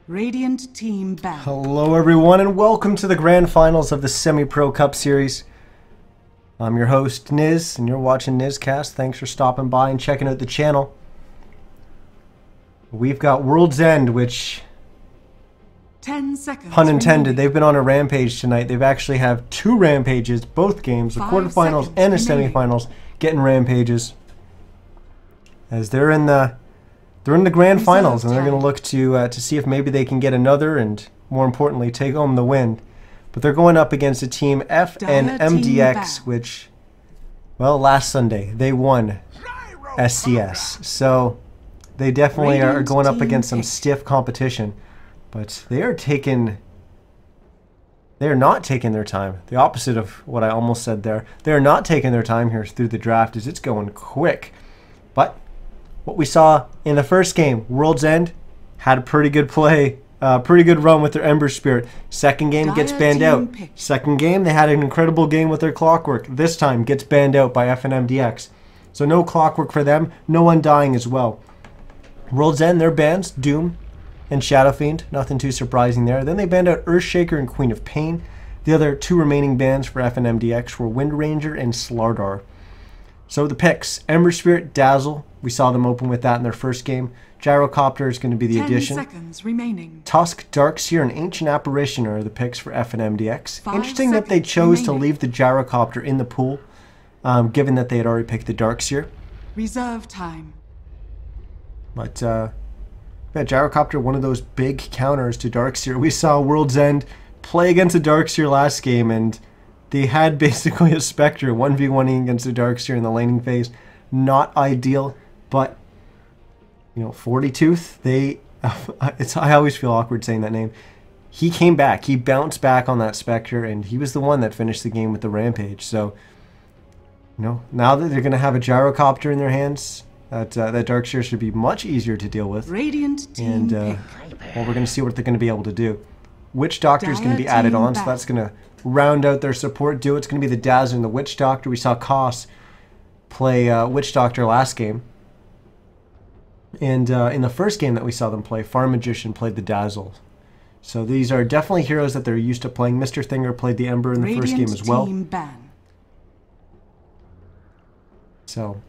Radiant team back. Hello everyone and welcome to the grand finals of the Semi-Pro Cup Series. I'm your host Niz and you're watching NizCast. Thanks for stopping by and checking out the channel. We've got World's End, which, 10 seconds pun intended, remaining. they've been on a rampage tonight. They've actually have two rampages, both games, the 5 quarterfinals seconds and the remaining. semifinals, getting rampages. As they're in the grand finals, and they're going to look to see if maybe they can get another and, more importantly, take home the win. But they're going up against a team FNMDX, which, well, last Sunday they won SCS. So they definitely are going up against some stiff competition. But they are not taking their time. The opposite of what I almost said there. They are not taking their time here through the draft, as it's going quick. But what we saw in the first game, World's End had a pretty good play, pretty good run with their Ember Spirit. Second game gets banned out. Second game, they had an incredible game with their Clockwork. This time gets banned out by FNMDX. So no Clockwork for them, no Undying as well. World's End, their bans, Doom and Shadow Fiend. Nothing too surprising there. Then they banned out Earthshaker and Queen of Pain. The other two remaining bans for FNMDX were Wind Ranger and Slardar. So the picks, Ember Spirit, Dazzle. We saw them open with that in their first game. Gyrocopter is going to be the 10 addition. seconds remaining. Tusk, Darkseer, and Ancient Apparition are the picks for FNMDX. 5 Interesting that they seconds chose to remaining. leave the Gyrocopter in the pool, given that they had already picked the Darkseer. Reserve time. But yeah, Gyrocopter, one of those big counters to Darkseer. We saw World's End play against a Darkseer last game, and they had basically a Spectre 1v1ing against a Darkseer in the laning phase. Not ideal, but you know, 40tooth, I always feel awkward saying that name. He came back. He bounced back on that Spectre, and he was the one that finished the game with the Rampage. So, you know, now that they're going to have a Gyrocopter in their hands, that Darkseer should be much easier to deal with. Radiant team And well, we're going to see what they're going to be able to do. Witch Doctor is going to be added on, so that's going to round out their support duo. It's going to be the Dazzler and the Witch Doctor. We saw Koss play Witch Doctor last game. And in the first game that we saw them play, Farm Magician played the Dazzle. So these are definitely heroes that they're used to playing. Mr. Thinger played the Ember in the first game as well. Team ban. So,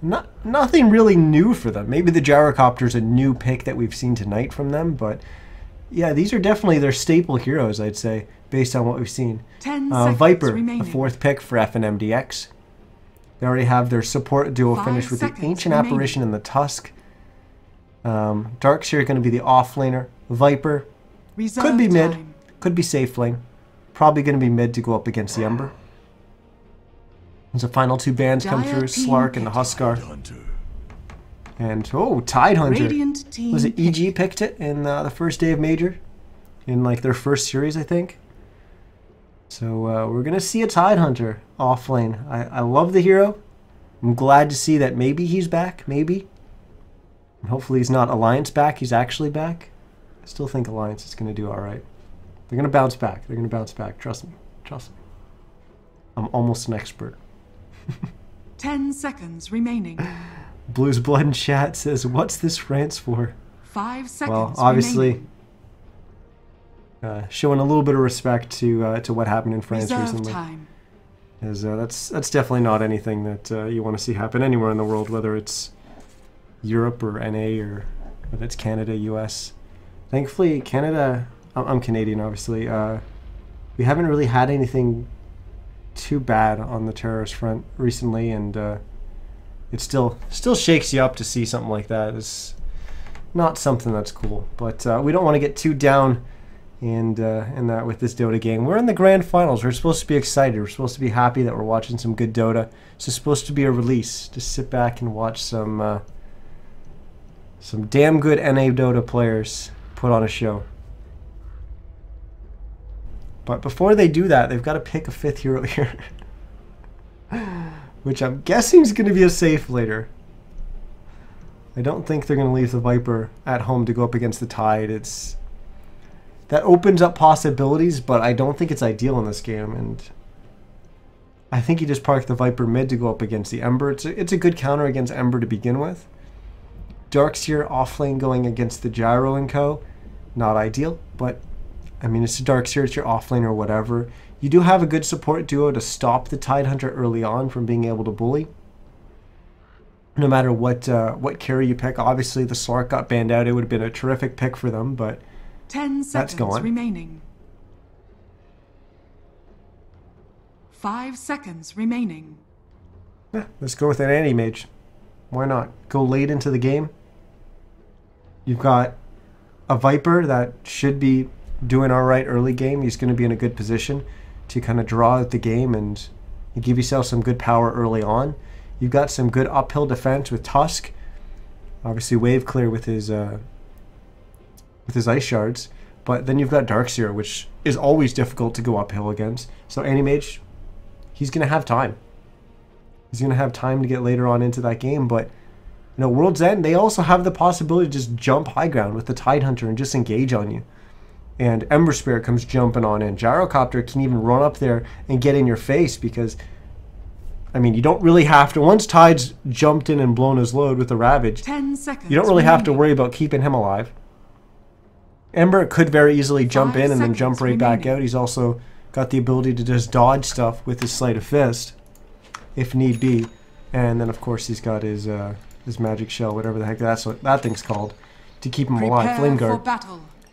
nothing really new for them. Maybe the Gyrocopter's a new pick that we've seen tonight from them, but yeah, these are definitely their staple heroes, I'd say, based on what we've seen. 10 seconds Viper, remaining. a fourth pick for FNMDX. They already have their support duo 5 finished with the seconds Ancient remaining. Apparition and the Tusk. Darkseer going to be the off laner. Viper Reserve could be mid, time. could be safe lane. Probably going to be mid to go up against the Ember. As the final two bans come Dire through, team Slark and the pick. Huskar. And, oh, Tidehunter. Radiant team Was it pick. EG picked it in the first day of Major? In like their first series, I think. So we're going to see a Tidehunter off lane. I love the hero. I'm glad to see that maybe he's back, maybe. And hopefully he's not Alliance back, he's actually back. I still think Alliance is going to do alright. They're going to bounce back. They're going to bounce back. Trust me. Trust me. I'm almost an expert. 10 seconds remaining. Blues Blood in chat says, what's this France for? 5 seconds Well, obviously, remaining. showing a little bit of respect to what happened in France Reserve recently. time. As that's definitely not anything that you want to see happen anywhere in the world, whether it's Europe or NA or whether it's Canada, US. Thankfully, Canada, I'm Canadian, obviously. We haven't really had anything too bad on the terrorist front recently, and it still shakes you up to see something like that. It's not something that's cool, but we don't want to get too down and that with this Dota game. We're in the grand finals. We're supposed to be excited. We're supposed to be happy that we're watching some good Dota. This is supposed to be a release. Just sit back and watch some damn good NA Dota players put on a show. But before they do that, they've got to pick a fifth hero here. Which I'm guessing is going to be a safe later. I don't think they're going to leave the Viper at home to go up against the Tide. That opens up possibilities, but I don't think it's ideal in this game. And I think you just park the Viper mid to go up against the Ember. It's a good counter against Ember to begin with. Darkseer offlane going against the Gyro and co. Not ideal, but I mean, it's a Darkseer, it's your offlane or whatever. You do have a good support duo to stop the Tidehunter early on from being able to bully. No matter what carry you pick. Obviously, the Slark got banned out. It would have been a terrific pick for them, but 10 seconds that's gone. remaining. 5 seconds remaining. Yeah, let's go with an anti-mage. Why not? Go late into the game. You've got a Viper that should be doing all right early game. He's going to be in a good position to kind of draw out the game and you give yourself some good power early on. You've got some good uphill defense with Tusk. Obviously wave clear with his ice shards. But then you've got Darkseer, which is always difficult to go uphill against. So anti-mage, he's going to have time. He's going to have time to get later on into that game. But, you know, World's End, they also have the possibility to just jump high ground with the Tidehunter and just engage on you. And Ember Spirit comes jumping on in. Gyrocopter can even run up there and get in your face because, I mean, you don't really have to. Once Tide's jumped in and blown his load with the Ravage, 10 seconds you don't really have to worry about keeping him alive. Ember could very easily jump in and then jump right back out. He's also got the ability to just dodge stuff with his Sleight of Fist, if need be. And then, of course, he's got his Magic Shell, whatever the heck that thing's called, to keep him alive. Flame Guard.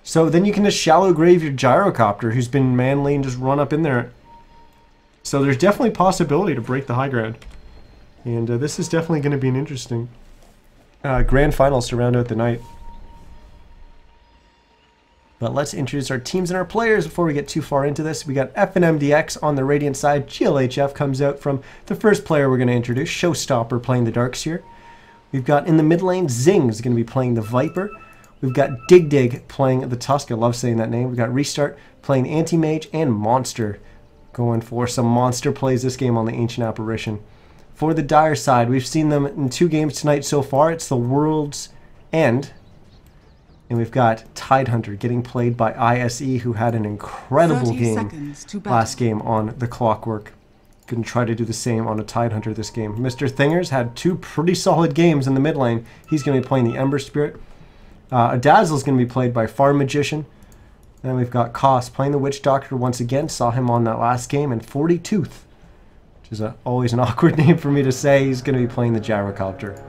So then you can just shallow grave your Gyrocopter, who's been manly, and just run up in there. So there's definitely possibility to break the high ground. And this is definitely going to be an interesting grand finals to round out the night. But let's introduce our teams and our players before we get too far into this. We got FNMDX on the Radiant side. GLHF comes out from the first player we're going to introduce, Showstopper, playing the Darkseer. We've got in the mid lane, Zing's going to be playing the Viper. We've got Dig playing the Tusk. I love saying that name. We've got Restart playing Anti-Mage, and Monster going for some monster plays this game on the Ancient Apparition. For the Dire side, we've seen them in 2 games tonight so far. It's the World's End. And we've got Tidehunter getting played by ISE, who had an incredible game last game on the Clockwork. Going to try to do the same on a Tidehunter this game. Mr. Thingers had 2 pretty solid games in the mid lane. He's going to be playing the Ember Spirit. Dazzle is going to be played by Farm Magician. Then we've got Koss playing the Witch Doctor once again. Saw him on that last game. And 40 Tooth, which is always an awkward name for me to say. He's going to be playing the Gyrocopter.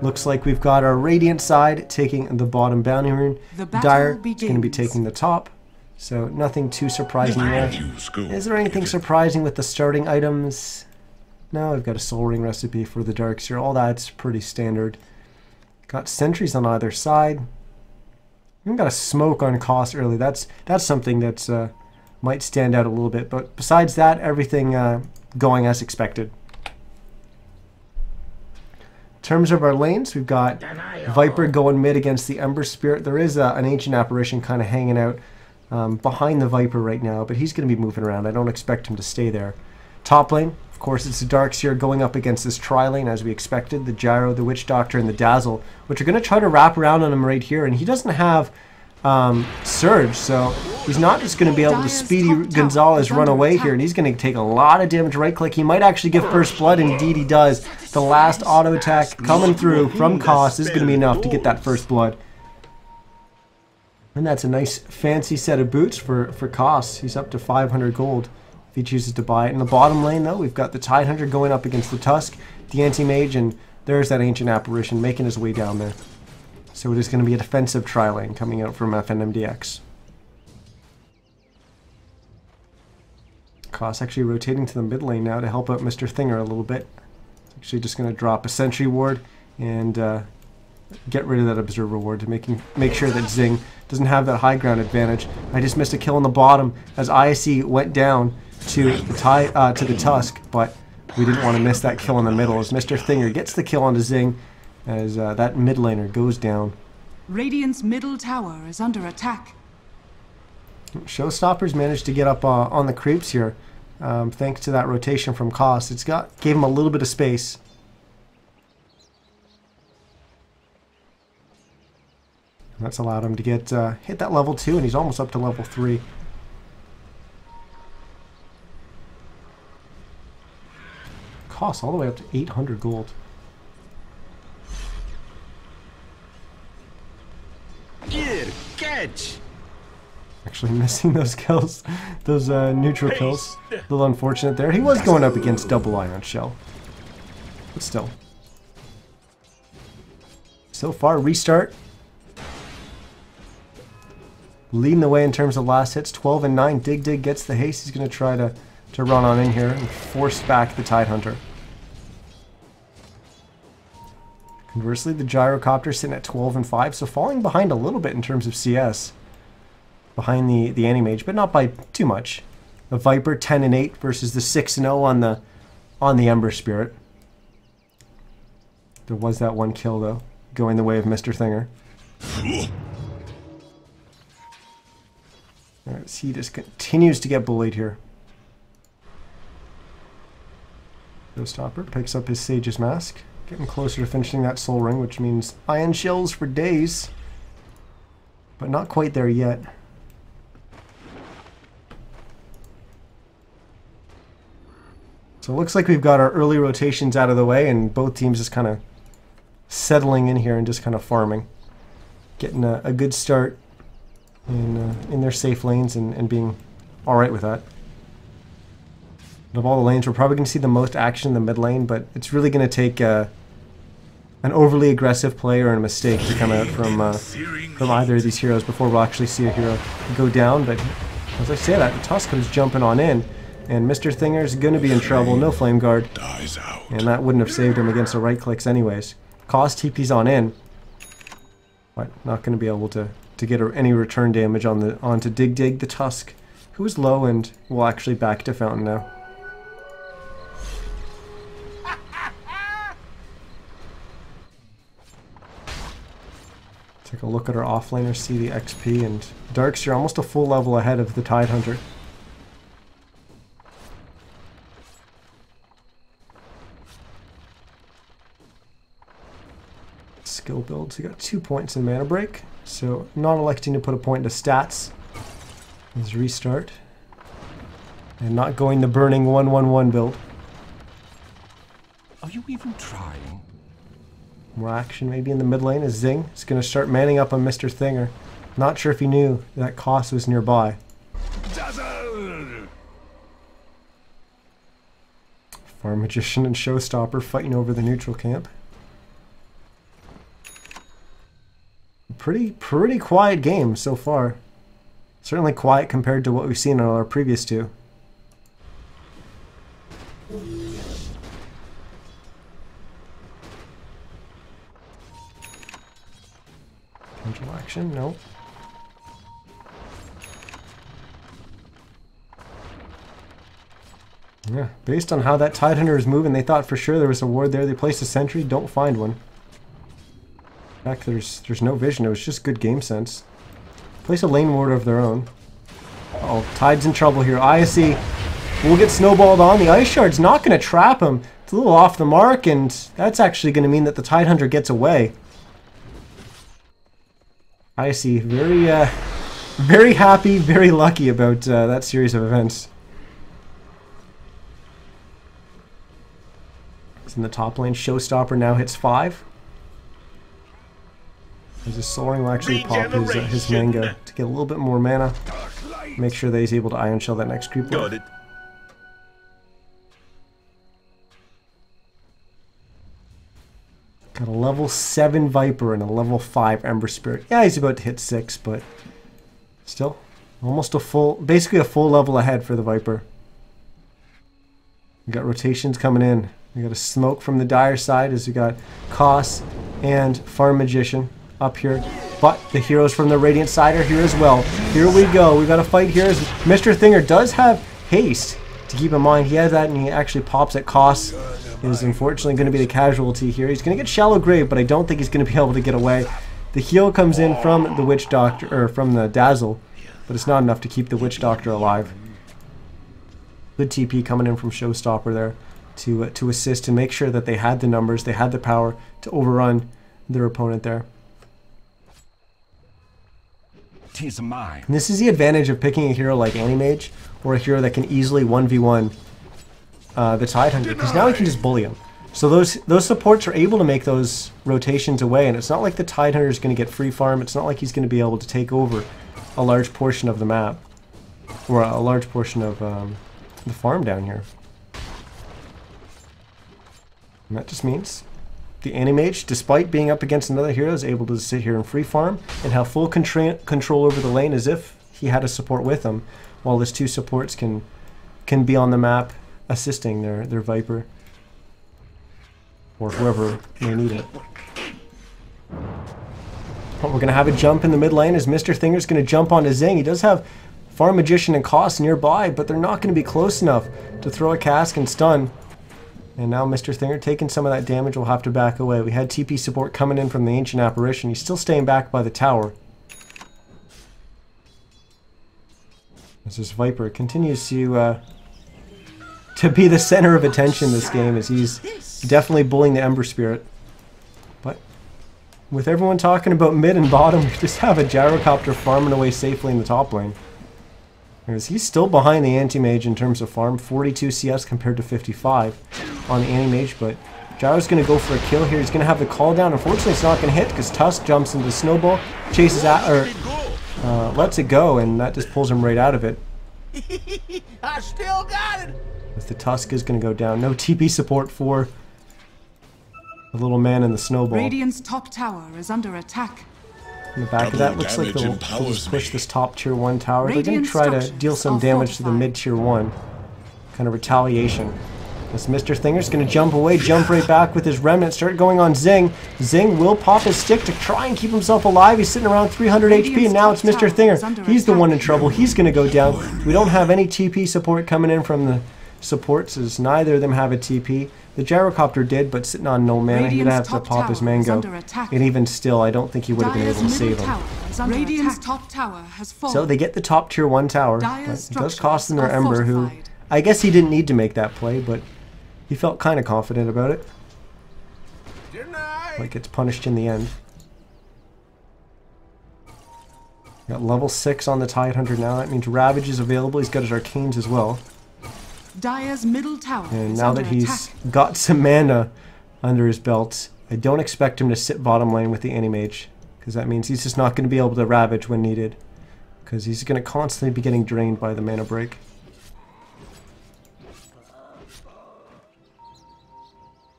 Looks like we've got our Radiant side taking the bottom bounty rune. Dire is going to be taking the top. So nothing too surprising there. Is there anything surprising with the starting items? No, I've got a Soul Ring recipe for the Darkseer. All that's pretty standard. Got sentries on either side. Even got a smoke on Koss early. That's something that's might stand out a little bit. But besides that, everything going as expected. In terms of our lanes, we've got Viper going mid against the Ember Spirit. There is an Ancient Apparition kind of hanging out behind the Viper right now, but he's going to be moving around. I don't expect him to stay there. Top lane, of course, it's the Darkseer going up against this tri-lane as we expected. The Gyro, the Witch Doctor, and the Dazzle, which are going to try to wrap around on him right here. And he doesn't have Surge, so he's not just going to be able to Speedy Gonzalez run away here, and he's going to take a lot of damage. Right click, he might actually get first blood, and indeed he does. The last auto attack coming through from Koss is going to be enough to get that first blood. And that's a nice fancy set of boots for Koss. He's up to 500 gold if he chooses to buy it. In the bottom lane, though, we've got the Tidehunter going up against the Tusk, the Anti-Mage, and there's that Ancient Apparition making his way down there. So it is going to be a defensive tri-lane coming out from FNMDX. Koss actually rotating to the mid lane now to help out Mr. Thinger a little bit. Actually just going to drop a Sentry Ward and get rid of that Observer Ward to make sure that Zing doesn't have that high ground advantage. I just missed a kill on the bottom as ISE went down to the Tusk, but we didn't want to miss that kill in the middle as Mr. Thinger gets the kill onto Zing as that mid laner goes down. Radiant's middle tower is under attack. Showstoppers managed to get up on the creeps here, thanks to that rotation from Koss. Gave him a little bit of space. That's allowed him to get hit that level 2, and he's almost up to level 3. Koss all the way up to 800 gold. edge. Actually missing those kills, those neutral kills. A little unfortunate there. He was going up against double ion shell, but still. So far, restart. Leading the way in terms of last hits, 12 and 9. Dig gets the haste. He's going to try to run on in here and force back the Tidehunter. Conversely, the Gyrocopter sitting at 12 and 5, so falling behind a little bit in terms of CS. Behind the Anti-Mage, but not by too much. The Viper 10 and 8 versus the 6 and 0 on the Ember Spirit. There was that one kill though, going the way of Mr. Thinger. Alright, so he just continues to get bullied here. Showstopper picks up his Sage's Mask. Getting closer to finishing that Soul Ring, which means Ion Shells for days. But not quite there yet. So it looks like we've got our early rotations out of the way, and both teams just kind of settling in here and just kind of farming. Getting a good start in their safe lanes and being alright with that. Of all the lanes, we're probably going to see the most action in the mid lane, but it's really going to take an overly aggressive play or a mistake to come out from either of these heroes before we'll actually see a hero go down. But as I say that, Tusk comes jumping on in, and Mr. Thinger's going to be in trouble. No Flame Guard, and that wouldn't have saved him against the right clicks anyways. Cost TP's on in, but not going to be able to get any return damage onto Dig the Tusk, who is low and will actually back to Fountain now. Take a look at our offlaner, see the XP, and Darkseer almost a full level ahead of the Tidehunter. Skill builds, he got 2 points in Mana Break, so not electing to put a point into stats. His restart. And not going the burning 1-1-1 build. Are you even trying? More action maybe in the mid lane as Zing is going to start manning up on Mr. Thinger. Not sure if he knew that Koss was nearby. Dazzle! Farm Magician and Showstopper fighting over the neutral camp. Pretty quiet game so far. Certainly quiet compared to what we've seen on our previous two. Potential action? No. Yeah, based on how that Tidehunter is moving, they thought for sure there was a ward there. They placed a sentry, don't find one. In fact, there's no vision, it was just good game sense. Place a lane ward of their own. Uh-oh, Tide's in trouble here. ISE will get snowballed on. The Ice Shard's not going to trap him. It's a little off the mark, and that's actually going to mean that the Tidehunter gets away. ISE, very happy, very lucky about that series of events. It's in the top lane. Showstopper now hits 5. As his Soul Ring will actually pop his Mango to get a little bit more mana. Make sure that he's able to Ion Shell that next creep wave. Got it. Got a level 7 Viper and a level 5 Ember Spirit. Yeah, he's about to hit 6, but still almost basically a full level ahead for the Viper. We got rotations coming in. We got a smoke from the Dire side as we got Koss and Farm Magician up here. But the heroes from the Radiant side are here as well. Here we go. We got a fight here as Mr. Thinger does have haste to keep in mind. He has that and he actually pops at Koss. Is unfortunately going to be the casualty here. He's going to get Shallow Grave, but I don't think he's going to be able to get away. The heal comes in from the Witch Doctor, or from the Dazzle, but it's not enough to keep the Witch Doctor alive. Good TP coming in from Showstopper there to assist and make sure that they had the numbers, they had the power to overrun their opponent there. 'Tis mine. And this is the advantage of picking a hero like Anti-Mage, or a hero that can easily 1v1 the Tidehunter, because now he can just bully him. So those supports are able to make those rotations away, and it's not like the Tidehunter is going to get free farm. It's not like he's going to be able to take over a large portion of the map, or a large portion of the farm down here. And that just means the Anti-Mage, despite being up against another hero, is able to sit here and free farm and have full control over the lane as if he had a support with him, while his two supports can be on the map assisting their Viper or whoever may need it. But we're going to have a jump in the mid lane as Mr. Thinger's going to jump onto Zing. He does have Farm Magician and Cost nearby, but they're not going to be close enough to throw a cask and stun. And now Mr. Thinger, taking some of that damage, will have to back away. We had TP support coming in from the Ancient Apparition. He's still staying back by the tower. As this Viper continues to be the center of attention this game, as he's definitely bullying the Ember Spirit. But with everyone talking about mid and bottom, we just have a Gyrocopter farming away safely in the top lane. Whereas he's still behind the Anti-Mage in terms of farm, 42 CS compared to 55 on the Anti-Mage, but Gyro's going to go for a kill here. He's going to have the call down. Unfortunately, it's not going to hit because Tusk jumps into Snowball, chases at, lets it go, and that just pulls him right out of it. I still got it. As the Tusk is going to go down. No TP support for the little man in the Snowball. Radiant's top tower is under attack. In the back of that, looks like they'll just push this top tier 1 tower. They're going to try to deal some damage to the mid tier 1. Kind of retaliation. As Mr. Thinger's going to jump away, jump right back with his remnant, start going on Zing. Zing will pop his stick to try and keep himself alive. He's sitting around 300 HP, and now it's Mr. Thinger. He's the one in trouble. He's going to go down. We don't have any TP support coming in from the supports, as neither of them have a TP. The Gyrocopter did, but sitting on no mana, he'd have to pop his mango. And even still, I don't think he would have been able to save him. Radiant's top tower has fallen. So they get the top tier 1 tower, but it does cost them their Ember, who I guess he didn't need to make that play, but he felt kind of confident about it. Like gets punished in the end. Got level 6 on the Tidehunter now. That means Ravage is available. He's got his Arcanes as well. Dire's middle tower And is now under that he's attack. got some mana under his belt, I don't expect him to sit bottom lane with the Anti-Mage, because that means he's just not going to be able to Ravage when needed, because he's going to constantly be getting drained by the mana break.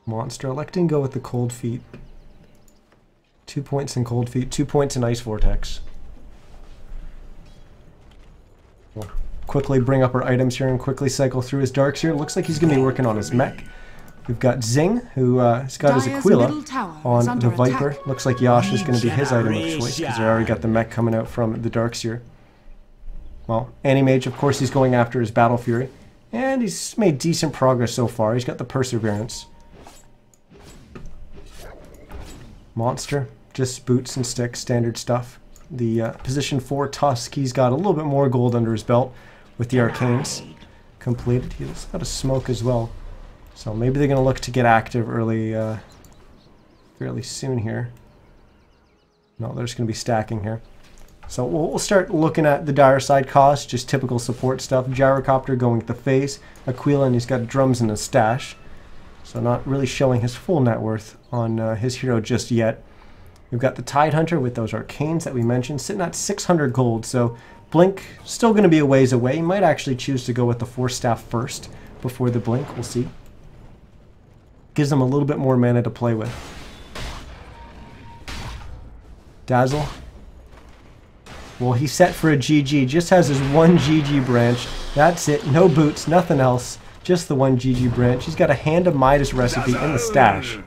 Monster electing go with the Cold Feet. 2 points in Cold Feet, 2 points in Ice Vortex. We'll quickly bring up our items here and quickly cycle through his Darks here. Looks like he's going to be working on his mech. We've got Zing, who has got his Aquila on the Viper. Looks like Yash is going to be his item of choice, because they already got the mech coming out from the Darks here. Well, Anti-Mage, of course, he's going after his Battle Fury. And he's made decent progress so far. He's got the Perseverance. Monster, just boots and sticks, standard stuff. The position 4 Tusk, he's got a little bit more gold under his belt with the Arcanes completed. He's got a smoke as well. So maybe they're going to look to get active fairly soon here. No, they're just going to be stacking here. So we'll start looking at the dire side cost, just typical support stuff. Gyrocopter going with the Phase, Aquila, and he's got drums in his stash. So not really showing his full net worth on his hero just yet. We've got the Tidehunter with those Arcanes that we mentioned, sitting at 600 gold. So Blink still going to be a ways away. He might actually choose to go with the Force Staff first before the Blink. We'll see. Gives him a little bit more mana to play with. Dazzle. Well, he's set for a GG. Just has his one GG branch. That's it. No boots, nothing else. Just the one GG branch. He's got a Hand of Midas recipe in the stash.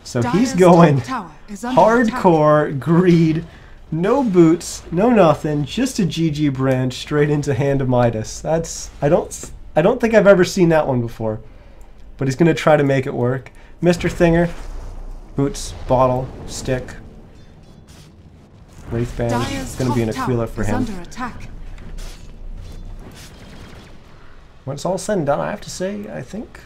So he's going hardcore greed. No boots, no nothing. Just a GG branch straight into Hand of Midas. That's I don't think I've ever seen that one before. But he's going to try to make it work. Mr. Thinger, boots, bottle, stick, Wraithband. It's going to be an Aquila for him. When it's all said and done, I have to say, I think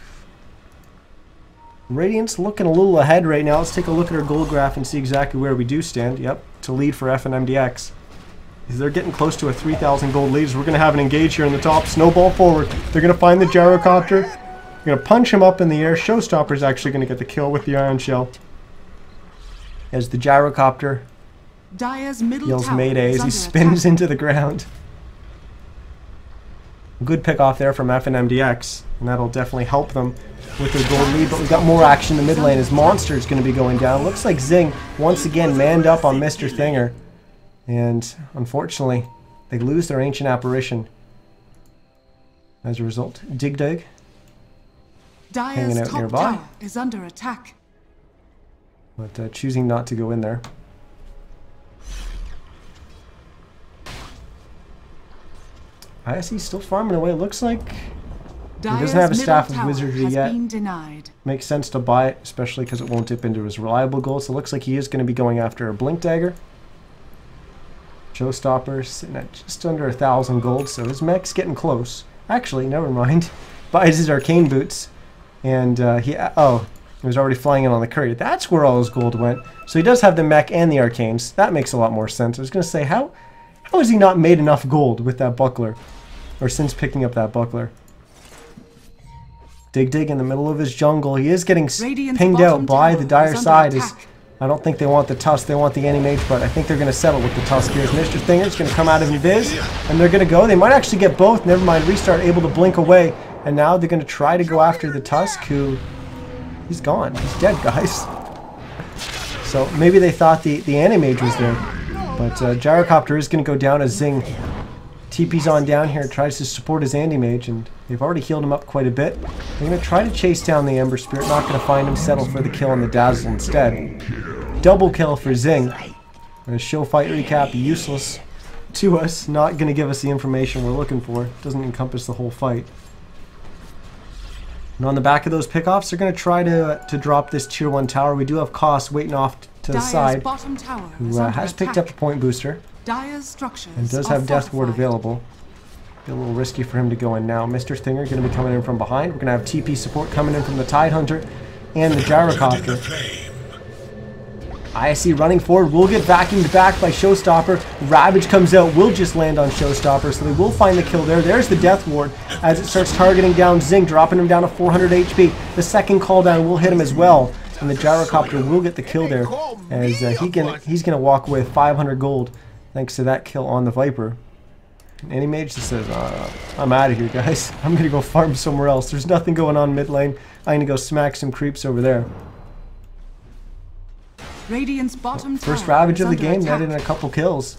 Radiant's looking a little ahead right now. Let's take a look at our gold graph and see exactly where we do stand. Yep, to lead for FNMDX. They're getting close to a 3,000 gold lead. We're going to have an engage here in the top. Snowball forward. They're going to find the Gyrocopter. They're We're going to punch him up in the air. Showstopper's actually going to get the kill with the Iron Shell. As the gyrocopter Dire's middle yells tower Mayday is as he under spins attack. into the ground. Good pick off there from FNMDX, and that'll definitely help them with their gold lead. But we've got more action in the mid lane as Monster's going to be going down. Looks like Zing once again manned up on Mr. Thinger, and unfortunately they lose their Ancient Apparition. As a result, Dig hanging Dire's out top nearby, tower is under attack. but choosing not to go in there. ISE's still farming away. It looks like Dire's doesn't have a middle Staff of tower Wizardry has yet. been denied. Makes sense to buy it, especially because it won't dip into his reliable gold. So it looks like he is going to be going after a Blink Dagger. Showstopper sitting at just under 1,000 gold, so his mech's getting close. Actually, never mind. Buys his Arcane Boots, and he was already flying in on the courier. That's where all his gold went. So he does have the mech and the Arcanes. That makes a lot more sense. I was going to say, how has he not made enough gold with that buckler? Or since picking up that buckler? Dig in the middle of his jungle. He is getting Radiant's pinged out bottom by tower the Dire is under side. attack. I don't think they want the Tusk, they want the Anti-Mage, but I think they're going to settle with the Tusk here. Mr. Thinger's going to come out of Invis, and they're going to go. They might actually get both. Never mind, Restart able to blink away, and now they're going to try to go after the Tusk, who... he's gone. He's dead, guys. So maybe they thought the Anti-Mage was there, but Gyrocopter is going to go down as Zing TP's on down here, tries to support his Anti-Mage, and they've already healed him up quite a bit. They're going to try to chase down the Ember Spirit, not going to find him, settle for the kill on the Dazzle instead. Double kill for Zing. And a show fight recap, useless to us, not going to give us the information we're looking for. Doesn't encompass the whole fight. And on the back of those pickoffs, they're going to try to drop this tier 1 tower. We do have Koss waiting off to the Dire's side, bottom tower who is under has picked attack. up a point booster. Dire's structures And does are have Death Ward fortified. available. Be a little risky for him to go in now. Mr. Thinger going to be coming in from behind. We're going to have TP support coming in from the Tidehunter and the Gyrocopter. ISE running forward, will get vacuumed back by Showstopper. Ravage comes out, will just land on Showstopper, so they will find the kill there. There's the Death Ward as it starts targeting down Zing, dropping him down to 400 HP. The second call down will hit him as well, and the Gyrocopter will get the kill there as he's going to walk away with 500 gold thanks to that kill on the Viper. And Anti-Mage just says, I'm out of here, guys. I'm going to go farm somewhere else. There's nothing going on mid lane. I'm going to go smack some creeps over there. Radiant's bottom First tower Ravage is of the under game, attack. netted in a couple kills.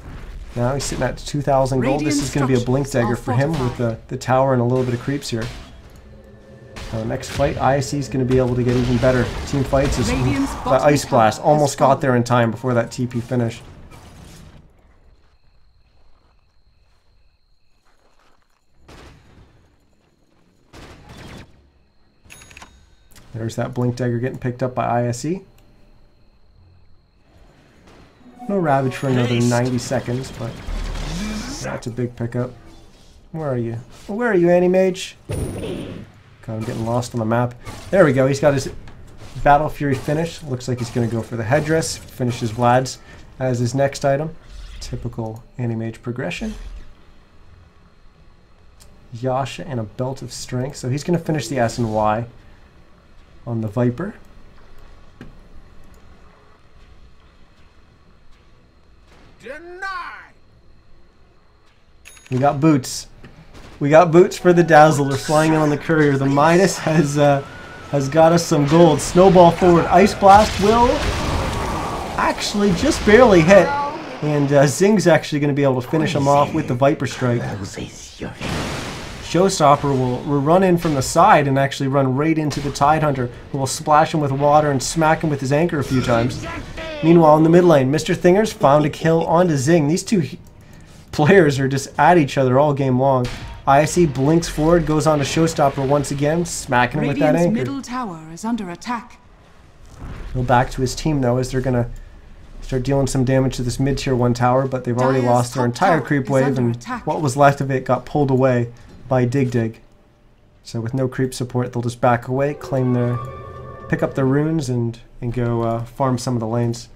Now he's sitting at 2,000 gold. This Radiant is going to be a Blink structures Dagger are for him fortified. with the tower and a little bit of creeps here. Next fight, ISE is going to be able to get even better team fights. As Radiant's the bottom Ice Blast tower almost is got fallen. there in time before that TP finished. There's that Blink Dagger getting picked up by ISE. No Ravage for another 90 seconds, but that's a big pickup. Where are you? Where are you, Anti-Mage? Kind of getting lost on the map. There we go. He's got his Battle Fury finish. Looks like he's going to go for the headdress. Finishes Vlad's as his next item. Typical Anti-Mage progression. Yasha and a Belt of Strength. So he's going to finish the S and Y on the Viper. Denied. We got boots. We got boots for the Dazzle. They're flying in on the courier. The Midas has got us some gold. Snowball forward. Ice Blast will actually just barely hit. And Zing's actually going to be able to finish him off with the Viper Strike. Showstopper will run in from the side and actually run right into the Tidehunter, who will splash him with water and smack him with his anchor a few times. Meanwhile, in the mid lane, Mr. Thinger's found a kill onto Zing. These two players are just at each other all game long. ISE blinks forward, goes on to Showstopper once again, smacking him with that Radiant's anchor. middle tower is under attack. Go back to his team though, as they're going to start dealing some damage to this mid-tier 1 tower, but they've already Dire's lost their top entire tower creep is wave, under and attack. what was left of it got pulled away by Dig. So with no creep support, they'll just back away, pick up their runes, and go farm some of the lanes.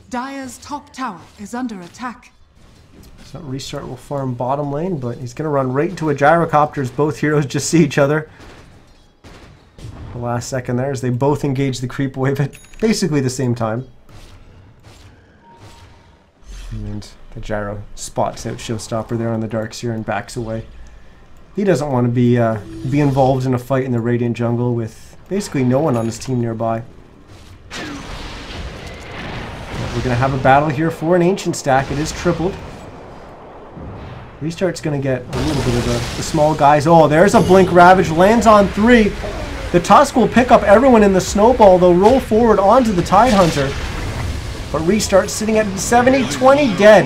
Dire's top tower is under attack. So Restart will farm bottom lane, but he's going to run right into a gyrocopter as both heroes just see each other. The last second there as they both engage the creep wave at basically the same time. And the gyro spots out Showstopper there on the Darkseer and backs away. He doesn't want to be involved in a fight in the Radiant jungle with basically no one on his team nearby. We're going to have a battle here for an Ancient stack. It is tripled. Restart's going to get a little bit of the small guys. Oh, there's a Blink Ravage. Lands on 3. The Tusk will pick up everyone in the snowball. They'll roll forward onto the Tidehunter. But Restart's sitting at 70, 20 dead.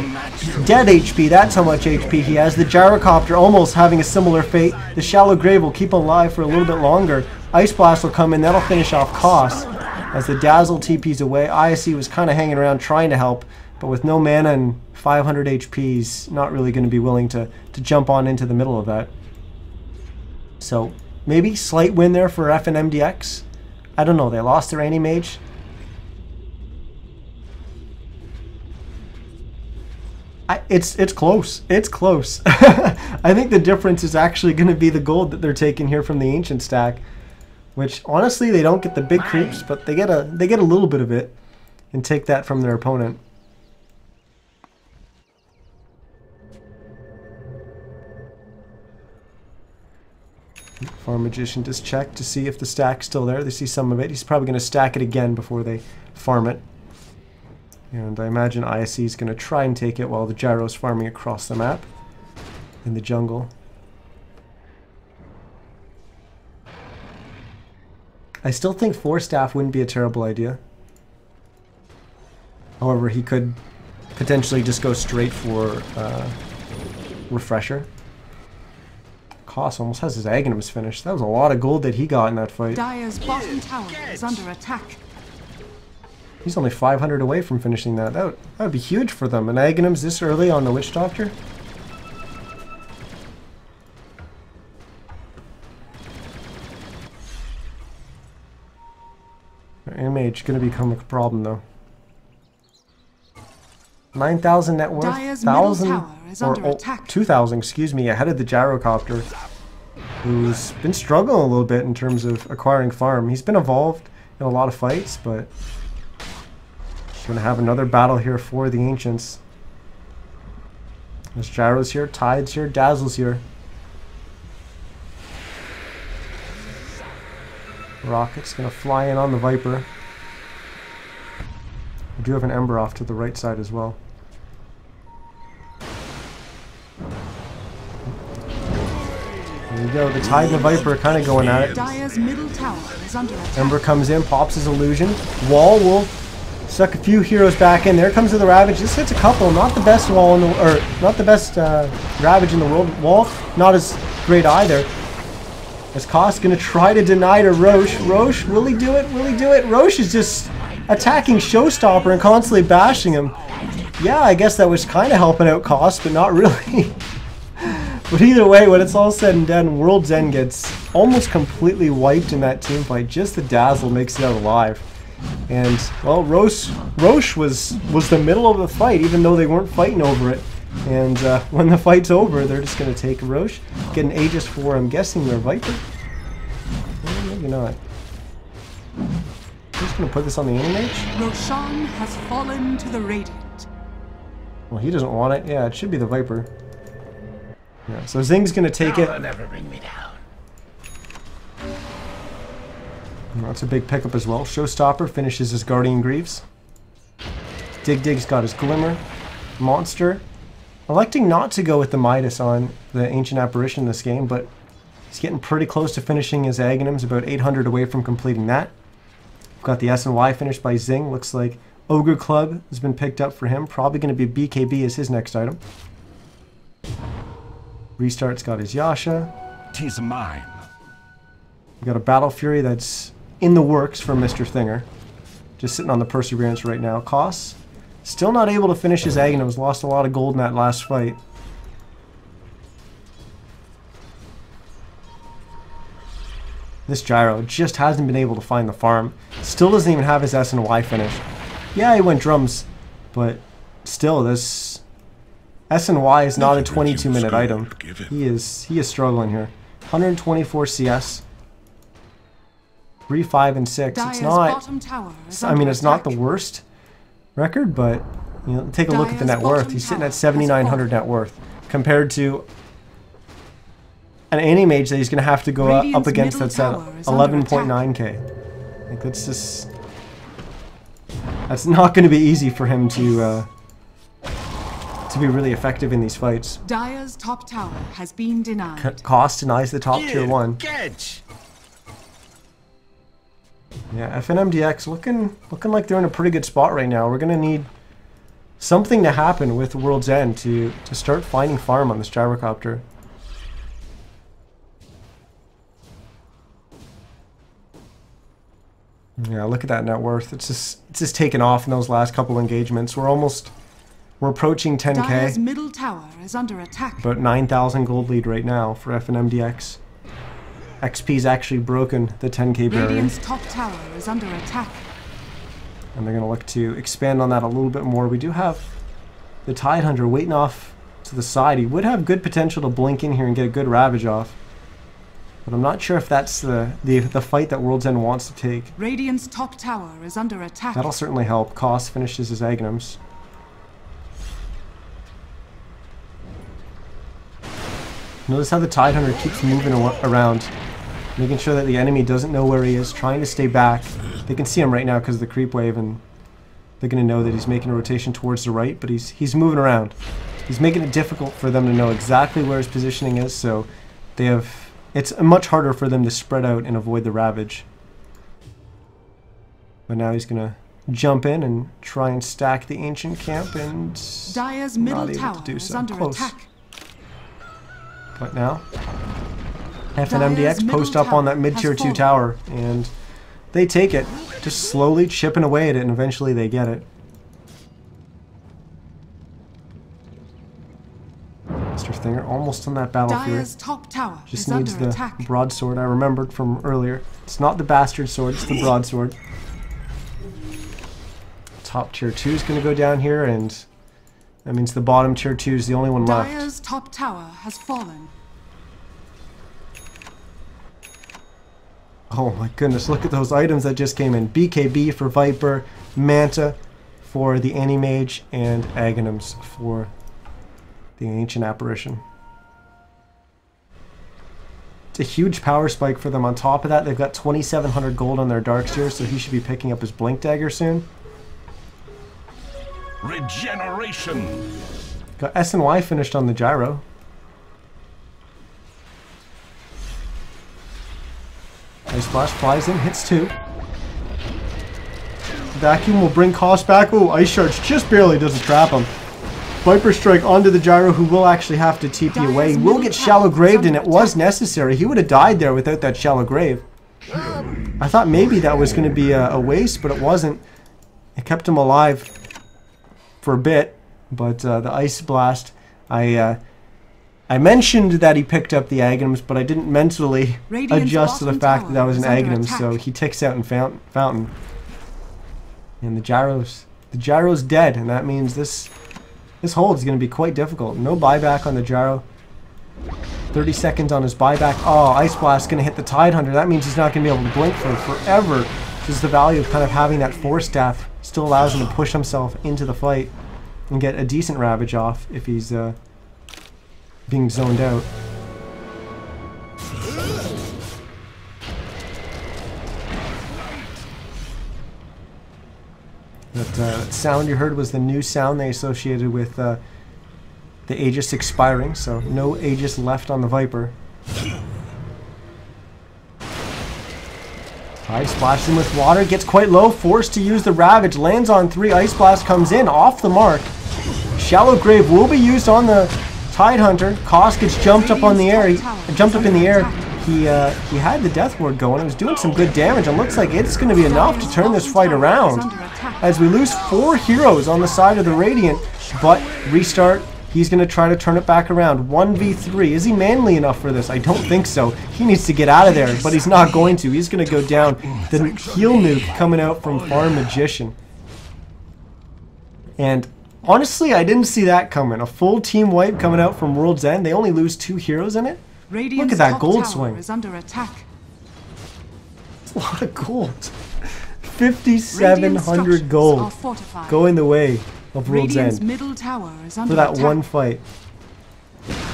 Dead HP. That's how much HP he has. The Gyrocopter almost having a similar fate. The Shallow Grave will keep alive for a little bit longer. Ice Blast will come in. That'll finish off Koss. As the Dazzle TP's away, ISE was kind of hanging around trying to help, but with no mana and 500 HP, he's not really going to be willing to jump on into the middle of that. So maybe slight win there for FNMDX. I don't know, they lost their Anti-Mage. It's close. It's close. I think the difference is actually going to be the gold that they're taking here from the Ancient stack. Which, honestly, they don't get the big creeps, but they get a little bit of it and take that from their opponent. Farm Magician just checked to see if the stack's still there. They see some of it. He's probably going to stack it again before they farm it. And I imagine ISE is going to try and take it while the Gyro's farming across the map in the jungle. I still think 4 staff wouldn't be a terrible idea. However, he could potentially just go straight for Refresher. Koss almost has his Aghanims finished. That was a lot of gold that he got in that fight. Dire's bottom tower is under attack. He's only 500 away from finishing that. That would be huge for them. An Aghanims this early on the Witch Doctor? Image going to become a problem though. 9,000 net worth, Dire's middle tower is under attack. 2,000, excuse me, ahead of the Gyrocopter, who's been struggling a little bit in terms of acquiring farm. He's been involved in a lot of fights, but he's going to have another battle here for the Ancients. There's Gyro's here, Tide's here, Dazzle's here. Rocket's going to fly in on the Viper. We do have an Ember off to the right side as well. There you go, the Tide and the Viper are kind of going at it. Dire's middle tower is under attack. Ember comes in, pops his illusion. Wall will suck a few heroes back in. There comes the Ravage. This hits a couple. Not the best wall in the, or not the best Ravage in the world. Wall not as great either. As Koss going to try to deny to Roche. Roche, will he do it? Will he do it? Roche is just attacking Showstopper and constantly bashing him. Yeah, I guess that was kind of helping out Koss, but not really. But either way, when it's all said and done, World's End gets almost completely wiped in that team fight. Just the Dazzle makes it out alive. And, well, Roche was the middle of the fight, even though they weren't fighting over it. And when the fight's over, they're just going to take Roche, get an Aegis for, I'm guessing, their Viper? Well, maybe not. I'm just going to put this on the Anti-Mage. Roshan has fallen to the Radiant. Well, he doesn't want it. Yeah, it should be the Viper. Yeah, so Zing's going to take it. Never bring me down. That's a big pickup as well. Showstopper finishes his Guardian Greaves. Dig's got his Glimmer. Monster electing not to go with the Midas on the Ancient Apparition in this game, but he's getting pretty close to finishing his Aghanims, about 800 away from completing that. We've got the S&Y finished by Zing. Looks like Ogre Club has been picked up for him. Probably going to be BKB as his next item. Restart's got his Yasha. 'Tis mine. We've got a Battle Fury that's in the works for Mr. Thinger. Just sitting on the Perseverance right now. Koss still not able to finish his Aghanims. Lost a lot of gold in that last fight. This Gyro just hasn't been able to find the farm. Still doesn't even have his S&Y finished. Yeah, he went drums, but still, this S&Y is not a 22-minute item. He is struggling here. 124 CS. 3, 5, and 6. It's not. I mean, it's not the worst record, but you know, take a look at the net worth. He's sitting at 7,900 net worth compared to an Anti-Mage that he's going to have to go up against that's at 11.9k. Like that's not going to be easy for him to be really effective in these fights. Dire's top tower has been denied. Cost denies the top tier 1. Catch. Yeah, FNMDX looking like they're in a pretty good spot right now. We're gonna need something to happen with World's End to start finding farm on this gyrocopter. Yeah, look at that net worth. It's just taken off in those last couple engagements. We're approaching 10k. Dire's middle tower is under attack. About 9,000 gold lead right now for FNMDX. XP's actually broken the 10k barrier. Radiant's top tower is under attack. And they're going to look to expand on that a little bit more. We do have the Tidehunter waiting off to the side. He would have good potential to blink in here and get a good Ravage off. But I'm not sure if that's the fight that World's End wants to take. Radiant's top tower is under attack. That'll certainly help. Koss finishes his Aghanims. Notice how the Tidehunter keeps moving around, making sure that the enemy doesn't know where he is, trying to stay back. They can see him right now because of the creep wave, and they're going to know that he's making a rotation towards the right, but he's moving around. He's making it difficult for them to know exactly where his positioning is, so it's much harder for them to spread out and avoid the Ravage. But now he's going to jump in and try and stack the Ancient Camp, and Dire's middle not able tower to do is so. under Close. attack. But now, FNMDX post up on that mid-tier 2 tower, and they take it, just slowly chipping away at it, and eventually they get it. Mr. Thinger almost on that battlefield. Dire's top tower Just is needs under the attack. broadsword I remembered from earlier. It's not the bastard sword, it's the broadsword. Top tier 2 is going to go down here, and that means the bottom tier 2 is the only one left. Dire's top tower has fallen. Oh my goodness, look at those items that just came in. BKB for Viper, Manta for the Anti-Mage, and Aghanims for the Ancient Apparition. It's a huge power spike for them. On top of that, they've got 2,700 gold on their Darkseer, so he should be picking up his Blink Dagger soon. Regeneration. Got S&Y finished on the gyro. Ice Blast flies in, hits 2. Vacuum will bring Koss back. Oh, Ice Shards just barely doesn't trap him. Viper Strike onto the gyro, who will actually have to TP away. He will get shallow graved, and it was necessary. He would have died there without that shallow grave. I thought maybe that was going to be a waste, but it wasn't. It kept him alive for a bit, but the Ice Blast, I mentioned that he picked up the Aghanims, but I didn't mentally adjust to the fact that that was an Aghanim, so he ticks out in Fountain. And the gyro's dead, and that means this hold is going to be quite difficult. No buyback on the gyro. 30 seconds on his buyback. Oh, Ice Blast going to hit the Tidehunter. That means he's not going to be able to blink for forever. This is the value of kind of having that Force Staff. Still allows him to push himself into the fight and get a decent Ravage off if he's being zoned out. That sound you heard was the new sound they associated with the Aegis expiring, so no Aegis left on the Viper. Ice splashes him with water, gets quite low, forced to use the Ravage, lands on 3, Ice Blast comes in, off the mark. Shallow Grave will be used on the Tidehunter. Koss gets jumped up on the air. He jumped up in the air. He had the Death Ward going. It was doing some good damage, and looks like it's going to be enough to turn this fight around. As we lose 4 heroes on the side of the Radiant, but restart. He's going to try to turn it back around. 1v3. Is he manly enough for this? I don't think so. He needs to get out of there, but he's not going to. He's going to go down. The heal nuke coming out from Farm Magician. And Honestly, I didn't see that coming. A full team wipe coming out from World's End. They only lose 2 heroes in it. Radiant's Look at that top gold tower swing. is under attack. It's a lot of gold. Radiant 5,700 structures are gold fortified. going the way of World's Radiant's End middle tower is under for that attack. one fight.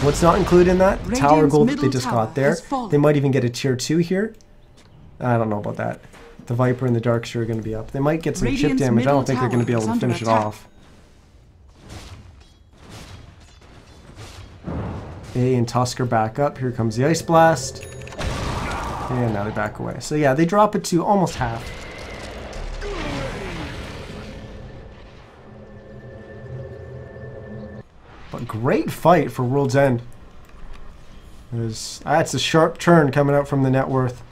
What's not included in that? The tower Radiant's gold that they middle just tower got there. has fallen. They might even get a tier 2 here. I don't know about that. The Viper and the Darkster are going to be up. They might get some chip Radiant's damage. I middle don't think they're going to be tower able is to under finish it attack. off. A and Tusker back up. Here comes the Ice Blast. And now they back away. So yeah, they drop it to almost half. But great fight for World's End. That's a sharp turn coming out from the net worth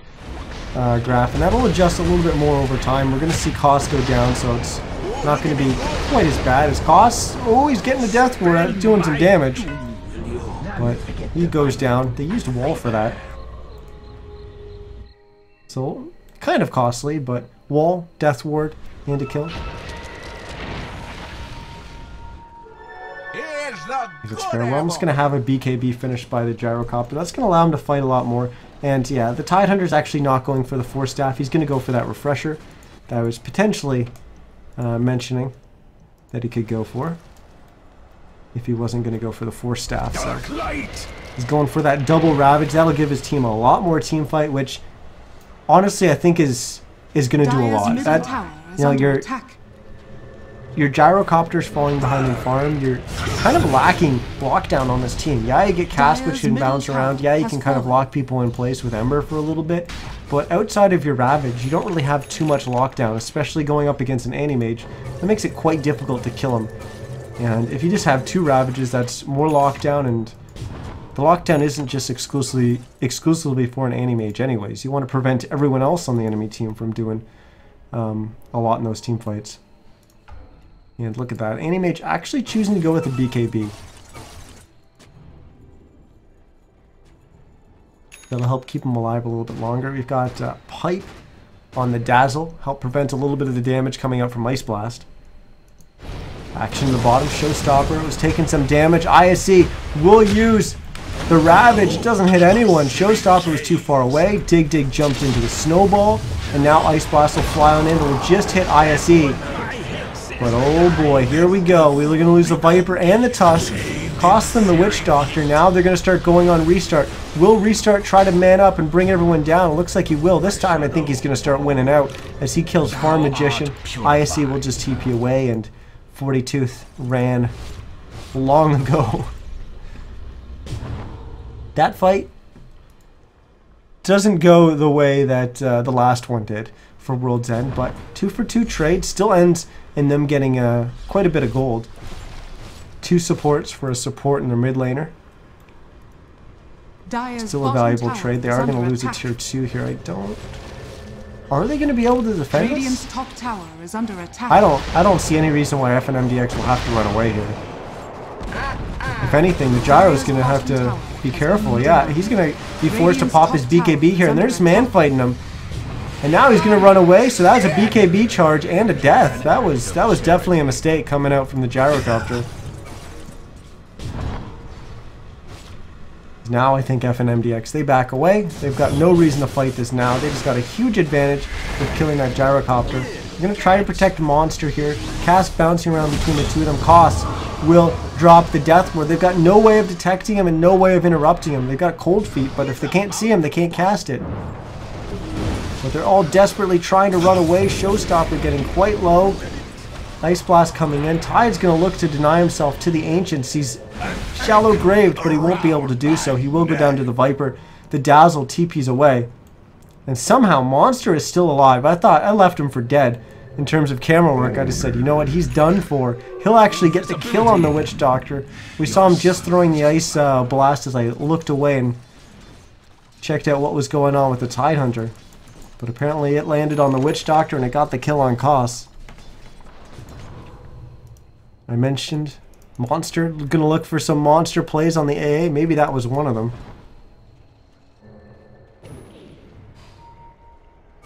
graph. And that'll adjust a little bit more over time. We're going to see costs go down, so it's not going to be quite as bad as costs. Oh, he's getting the death ward, doing some damage. But he goes down. They used a wall for that. So, kind of costly, but wall, death ward, and a kill. If it's fair, well, I'm just going to have a BKB finished by the Gyrocopter. That's going to allow him to fight a lot more. And yeah, the Tidehunter's actually not going for the Force Staff. He's going to go for that Refresher that I was potentially mentioning that he could go for if he wasn't going to go for the Force Staff. So he's going for that double Ravage. That'll give his team a lot more team fight, which honestly I think is going to do a lot. That, you know, your Gyrocopter's falling behind in farm. You're kind of lacking lockdown on this team. Yeah, you get Cast, which can bounce around. Yeah, you can kind of lock people in place with Ember for a little bit. But outside of your Ravage, you don't really have too much lockdown, especially going up against an Anti-Mage. That makes it quite difficult to kill him. And if you just have 2 Ravages, that's more lockdown, and the lockdown isn't just exclusively for an Anti-Mage anyways. You want to prevent everyone else on the enemy team from doing a lot in those team fights. And look at that. Anti-Mage actually choosing to go with a BKB. That'll help keep him alive a little bit longer. We've got Pipe on the Dazzle. Help prevent a little bit of the damage coming out from Ice Blast. Action in the bottom. Showstopper was taking some damage. ISC will use the Ravage. Doesn't hit anyone. Showstopper was too far away. Dig jumped into the Snowball. And now Ice Blast will fly on in. It will just hit ISE. But oh boy, here we go. We're going to lose the Viper and the Tusk. Cost them the Witch Doctor. Now they're going to start going on Restart. Will Restart try to man up and bring everyone down? It looks like he will. This time I think he's going to start winning out as he kills Farm Magician. ISE will just TP away, and 40tooth ran long ago. That fight doesn't go the way that the last one did for World's End, but 2-for-2 trade still ends in them getting quite a bit of gold. 2 supports for a support and a mid laner. Still a valuable trade. They are going to lose a tier 2 here. Are they going to be able to defend Radiant's us? top tower is under attack. I don't see any reason why FNMDX will have to run away here. If anything, the Gyro is going to have to be careful. Yeah, he's going to be forced to pop his BKB here, and there's man fighting him. And now he's going to run away, so that was a BKB charge and a death. That was definitely a mistake coming out from the Gyrocopter. Now I think FNMDX, they back away. They've got no reason to fight this now. They just got a huge advantage with killing that Gyrocopter. They're going to try to protect Monster here. Cast bouncing around between the 2 of them. Costs will drop the Death Ward. They've got no way of detecting him and no way of interrupting him. They've got Cold Feet, but if they can't see him, they can't cast it. But they're all desperately trying to run away. Showstopper getting quite low. Ice Blast coming in. Tide's going to look to deny himself to the Ancients. He's shallow graved, but he won't be able to do so. He will go down to the Viper. The Dazzle TP's away. And somehow Monster is still alive. I thought I left him for dead in terms of camera work. I just said, you know what, he's done for. He'll actually get the kill on the Witch Doctor. We saw him just throwing the Ice Blast as I looked away and checked out what was going on with the Tidehunter. But apparently it landed on the Witch Doctor and it got the kill on Koss. I mentioned Monster, gonna look for some Monster plays on the AA. Maybe that was one of them.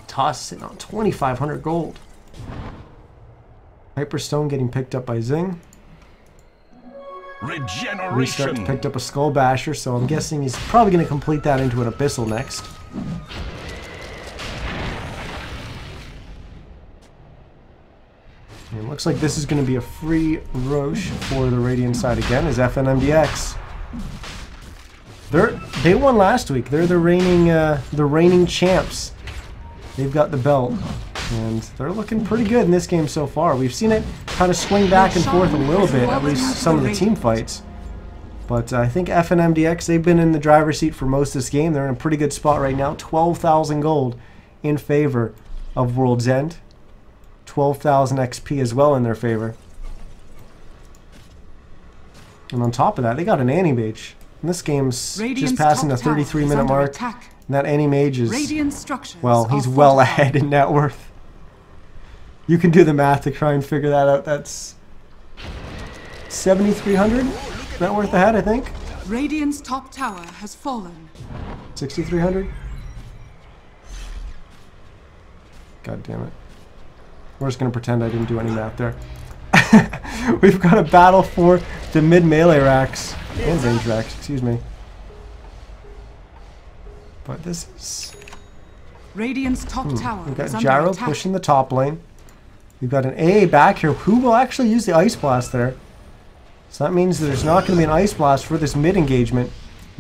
Toss sitting on 2,500 gold. Hyperstone getting picked up by Zing. Regeneration. Restart picked up a Skull Basher, so I'm guessing he's probably going to complete that into an Abyssal next. And it looks like this is going to be a free Roche for the Radiant side again, as FNMDX. They won last week. They're the reigning champs. They've got the belt, and they're looking pretty good in this game so far. We've seen it kind of swing back and forth a little bit, at least some of the team fights. But I think FNMDX, they've been in the driver's seat for most of this game. They're in a pretty good spot right now. 12,000 gold in favor of World's End. 12,000 XP as well in their favor. And on top of that, they got an Anti-Mage. And this game's just passing the 33-minute mark. And that Anti-Mage is, well, he's well ahead in net worth. You can do the math to try and figure that out. That's 7,300 net worth ahead, I think. Radiant's top tower has fallen. 6,300. God damn it. We're just going to pretend I didn't do any math there. We've got a battle for the mid-melee racks. And range racks, excuse me. But this is... Radiant's top tower We've got is under Gyro attack. pushing the top lane. We've got an AA back here. Who will actually use the Ice Blast there? So that means there's not going to be an Ice Blast for this mid engagement.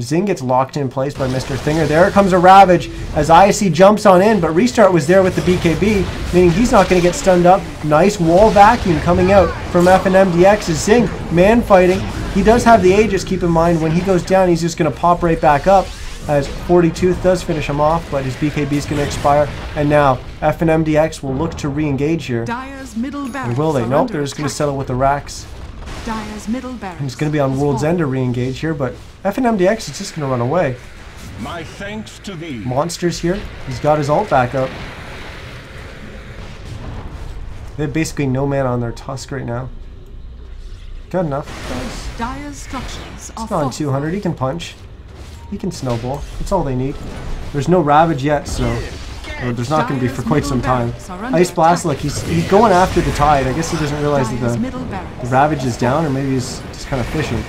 Zing gets locked in place by Mr. Thinger. There comes a Ravage as IC jumps on in, but Restart was there with the BKB, meaning he's not going to get stunned up. Nice wall vacuum coming out from FNMDX as Zing, man fighting. He does have the Aegis, keep in mind. When he goes down, he's just going to pop right back up as 42th does finish him off, but his BKB is going to expire. And now FNMDX will look to re-engage here. Dire's middle barracks Will they? are Nope, under they're just going to attack. settle with the racks. Dire's middle barracks He's going to be on has World's End to fallen. re-engage here, but FNMDX is just going to run away. My thanks to thee. Monsters here. He's got his ult back up. They have basically no mana on their Tusk right now. Good enough. Dire's structures are It's not on 200. He can punch. He can snowball. That's all they need. There's no Ravage yet, so or there's not going to be for quite some time. Ice Blast, look, he's going after the Tide. I guess he doesn't realize that the Ravage is down, or maybe he's just kind of fishing.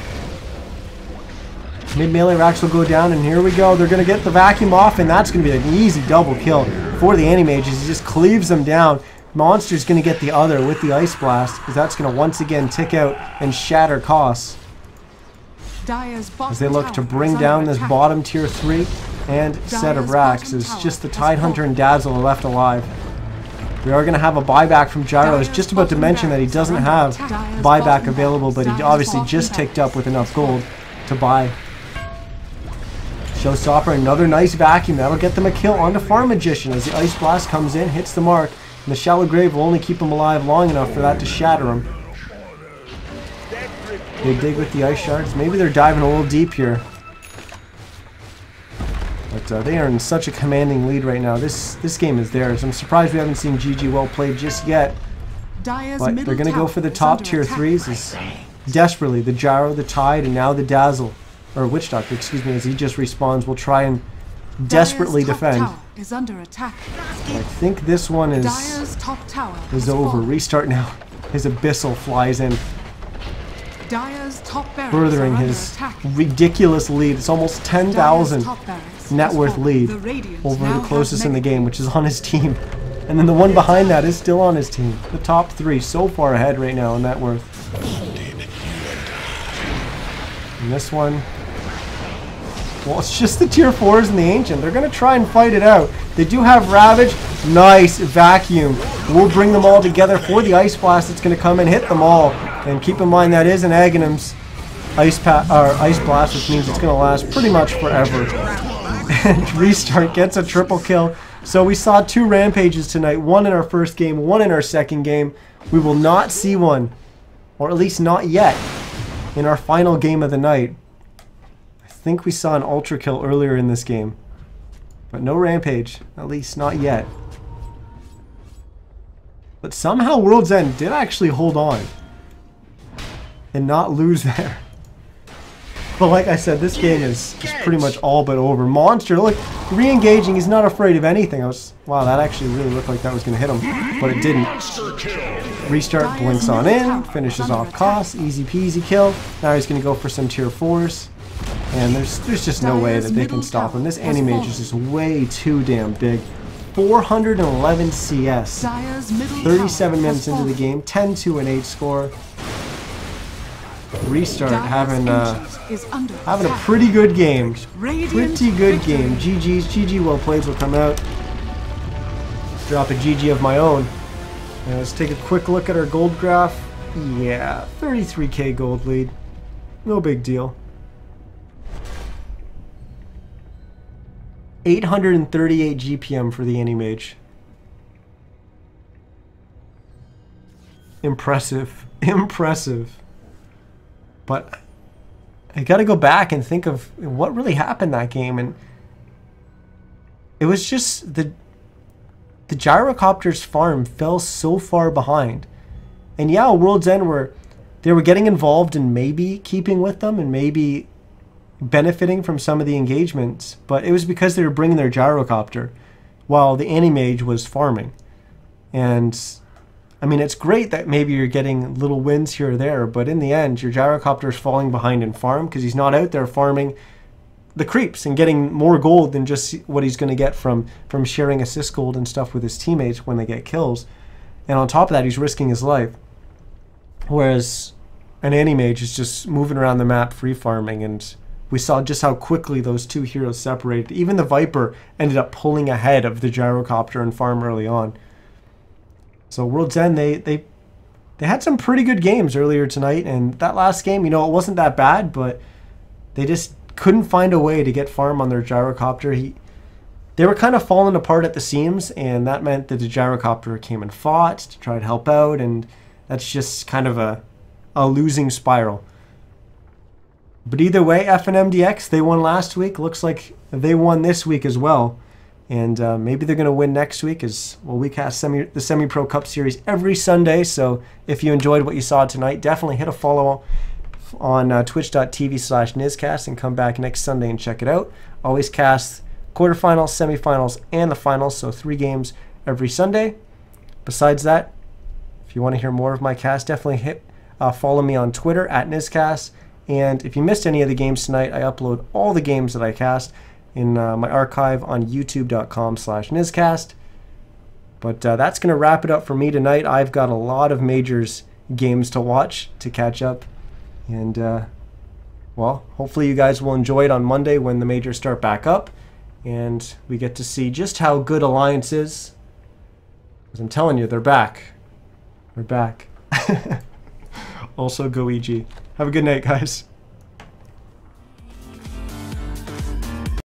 Mid-melee racks will go down, and here we go. They're going to get the vacuum off, and that's going to be an easy double kill for the Anti-Mages. He just cleaves them down. Monster's going to get the other with the Ice Blast, because that's going to once again tick out and shatter costs as they look to bring down this bottom tier 3 and set of racks. As just the Tidehunter and Dazzle are left alive. We are going to have a buyback from Gyro. I was just about to mention that he doesn't have buyback available, but he obviously just ticked up with enough gold to buy. Showstopper, another nice vacuum. That'll get them a kill onto Farm Magician as the Ice Blast comes in, hits the mark. And the Shallow Grave will only keep him alive long enough for that to shatter him. Big dig with the Ice Shards. Maybe they're diving a little deep here. But they are in such a commanding lead right now. This game is theirs. I'm surprised we haven't seen GG well played just yet. But they're going to go for the top tier 3s as desperately. The Gyro, the Tide, and now the Dazzle. Or Witch Doctor, excuse me, as he just respawns, will try and desperately defend. Is under attack. I think this one is over. Restart now. His Abyssal flies in, Dire's top furthering his ridiculous lead. It's almost 10,000 net worth lead over the closest in the game, which is on his team. And then the one behind that is still on his team. The top 3 so far ahead right now in net worth. And this one, well, it's just the tier 4s and the Ancient. They're going to try and fight it out. They do have Ravage. Nice vacuum. We'll bring them all together for the Ice Blast that's going to come and hit them all. And keep in mind that is an Aghanim's Ice Blast, which means it's going to last pretty much forever. And Restart gets a triple kill. So we saw 2 Rampages tonight. One in our first game, one in our second game. We will not see one, or at least not yet, in our final game of the night. I think we saw an Ultra Kill earlier in this game. But no Rampage, at least not yet. But somehow World's End did actually hold on and not lose there. But like I said, this game is pretty much all but over. Monster, look, re-engaging. He's not afraid of anything. Wow, that actually really looked like that was going to hit him, but it didn't. Restart, blinks on in, finishes off cost, easy peasy kill. Now he's going to go for some tier 4s. And there's just no way that they can stop him. This Anti-Mage is just way too damn big. 411 CS. 37 minutes into the game, 10-8 score. Restart having a pretty good game. Pretty good game. GG well played will come out. Drop a GG of my own. And let's take a quick look at our gold graph. Yeah, 33k gold lead. No big deal. 838 GPM for the Anti-Mage. Impressive. Impressive. But I gotta go back and think of what really happened that game, and it was just the gyrocopter's farm fell so far behind. And yeah, World's End they were getting involved in maybe keeping with them and maybe benefiting from some of the engagements, but it was because they were bringing their gyrocopter while the Anti-Mage was farming. And I mean, it's great that maybe you're getting little wins here or there, but in the end, your gyrocopter is falling behind in farm because he's not out there farming the creeps and getting more gold than just what he's going to get from sharing assist gold and stuff with his teammates when they get kills. And on top of that, he's risking his life. Whereas an Anti-Mage is just moving around the map free farming, and we saw just how quickly those two heroes separated. Even the Viper ended up pulling ahead of the gyrocopter and farm early on. So World's End, they had some pretty good games earlier tonight, and that last game, you know, it wasn't that bad, but they just couldn't find a way to get farm on their gyrocopter. They were kind of falling apart at the seams, and that meant that the gyrocopter came and fought to try to help out, and that's just kind of a losing spiral. But either way, FNMDX, they won last week. Looks like they won this week as well. And maybe they're going to win next week, as well. We cast the Semi-Pro Cup Series every Sunday. So if you enjoyed what you saw tonight, definitely hit a follow on twitch.tv/NizCast and come back next Sunday and check it out. Always cast quarterfinals, semifinals, and the finals. So 3 games every Sunday. Besides that, if you want to hear more of my cast, definitely follow me on Twitter @NizCast. And if you missed any of the games tonight, I upload all the games that I cast in my archive on youtube.com/NizCast. But that's going to wrap it up for me tonight. I've got a lot of Majors games to watch to catch up. And, well, hopefully you guys will enjoy it on Monday when the Majors start back up. And we get to see just how good Alliance is. Because I'm telling you, they're back. They're back. Also, go EG. Have a good night, guys.